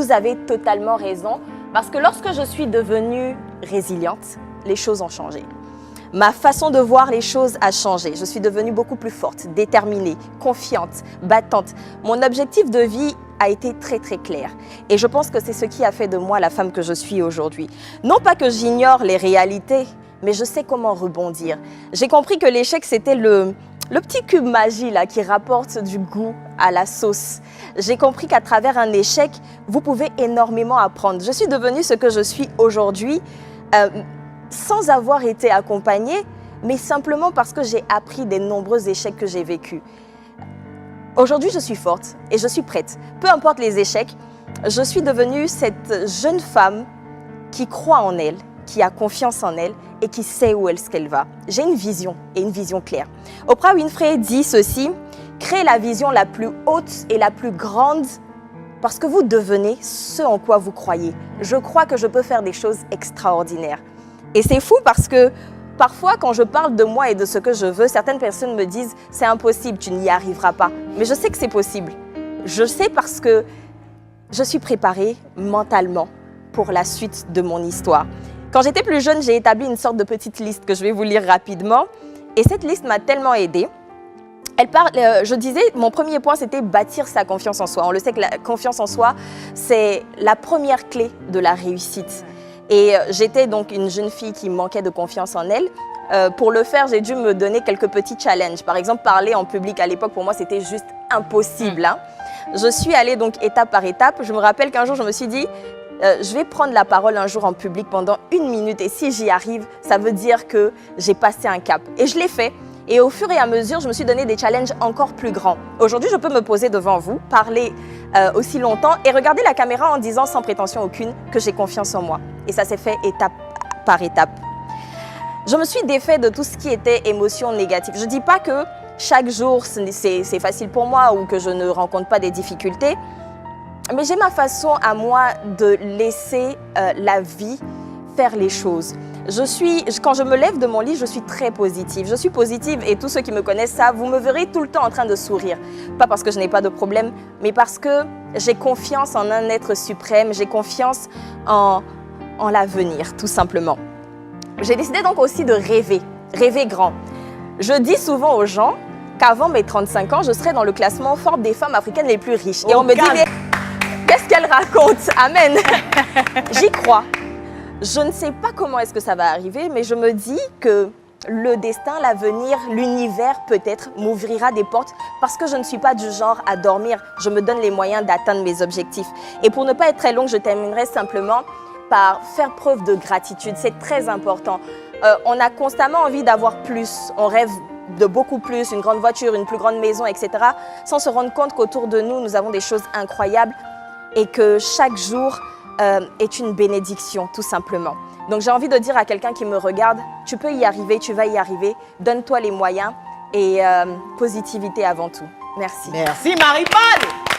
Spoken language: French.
Vous avez totalement raison, parce que lorsque je suis devenue résiliente, les choses ont changé. Ma façon de voir les choses a changé. Je suis devenue beaucoup plus forte, déterminée, confiante, battante. Mon objectif de vie a été très clair. Et je pense que c'est ce qui a fait de moi la femme que je suis aujourd'hui. Non pas que j'ignore les réalités, mais je sais comment rebondir. J'ai compris que l'échec, c'était le petit cube magie là, qui rapporte du goût à la sauce. J'ai compris qu'à travers un échec, vous pouvez énormément apprendre. Je suis devenue ce que je suis aujourd'hui sans avoir été accompagnée, mais simplement parce que j'ai appris des nombreux échecs que j'ai vécus. Aujourd'hui, je suis forte et je suis prête. Peu importe les échecs, je suis devenue cette jeune femme qui croit en elle, qui a confiance en elle et qui sait où est-ce qu'elle va. J'ai une vision et une vision claire. Oprah Winfrey dit ceci, « Créez la vision la plus haute et la plus grande parce que vous devenez ce en quoi vous croyez. Je crois que je peux faire des choses extraordinaires. » Et c'est fou parce que parfois, quand je parle de moi et de ce que je veux, certaines personnes me disent « c'est impossible, tu n'y arriveras pas ». Mais je sais que c'est possible. Je sais parce que je suis préparée mentalement pour la suite de mon histoire. Quand j'étais plus jeune, j'ai établi une sorte de petite liste que je vais vous lire rapidement. Et cette liste m'a tellement aidée. Je disais, mon premier point, c'était bâtir sa confiance en soi. On le sait que la confiance en soi, c'est la première clé de la réussite. Et j'étais donc une jeune fille qui manquait de confiance en elle. Pour le faire, j'ai dû me donner quelques petits challenges. Par exemple, parler en public à l'époque, pour moi, c'était juste impossible. Hein. Je suis allée donc étape par étape. Je me rappelle qu'un jour, je me suis dit, je vais prendre la parole un jour en public pendant 1 minute. Et si j'y arrive, ça veut dire que j'ai passé un cap. Et je l'ai fait. Et au fur et à mesure, je me suis donné des challenges encore plus grands. Aujourd'hui, je peux me poser devant vous, parler aussi longtemps et regarder la caméra en disant sans prétention aucune que j'ai confiance en moi. Et ça s'est fait étape par étape. Je me suis défait de tout ce qui était émotion négative. Je ne dis pas que chaque jour, c'est facile pour moi ou que je ne rencontre pas des difficultés. Mais j'ai ma façon à moi de laisser la vie faire les choses. Quand je me lève de mon lit, je suis très positive. Je suis positive et tous ceux qui me connaissent savent, vous me verrez tout le temps en train de sourire. Pas parce que je n'ai pas de problème, mais parce que j'ai confiance en un être suprême, j'ai confiance en l'avenir, tout simplement. J'ai décidé donc aussi de rêver grand. Je dis souvent aux gens qu'avant mes 35 ans, je serai dans le classement Forbes des femmes africaines les plus riches. Et on me dit, mais qu'est-ce qu'elle raconte? Amen. J'y crois. Je ne sais pas comment est-ce que ça va arriver, mais je me dis que le destin, l'avenir, l'univers peut-être m'ouvrira des portes parce que je ne suis pas du genre à dormir. Je me donne les moyens d'atteindre mes objectifs. Et pour ne pas être très longue, je terminerai simplement par faire preuve de gratitude. C'est très important. On a constamment envie d'avoir plus. On rêve de beaucoup plus, une grande voiture, une plus grande maison, etc. sans se rendre compte qu'autour de nous, nous avons des choses incroyables et que chaque jour est une bénédiction, tout simplement. Donc j'ai envie de dire à quelqu'un qui me regarde, tu peux y arriver, tu vas y arriver, donne-toi les moyens et positivité avant tout. Merci. Merci Marie-Paul.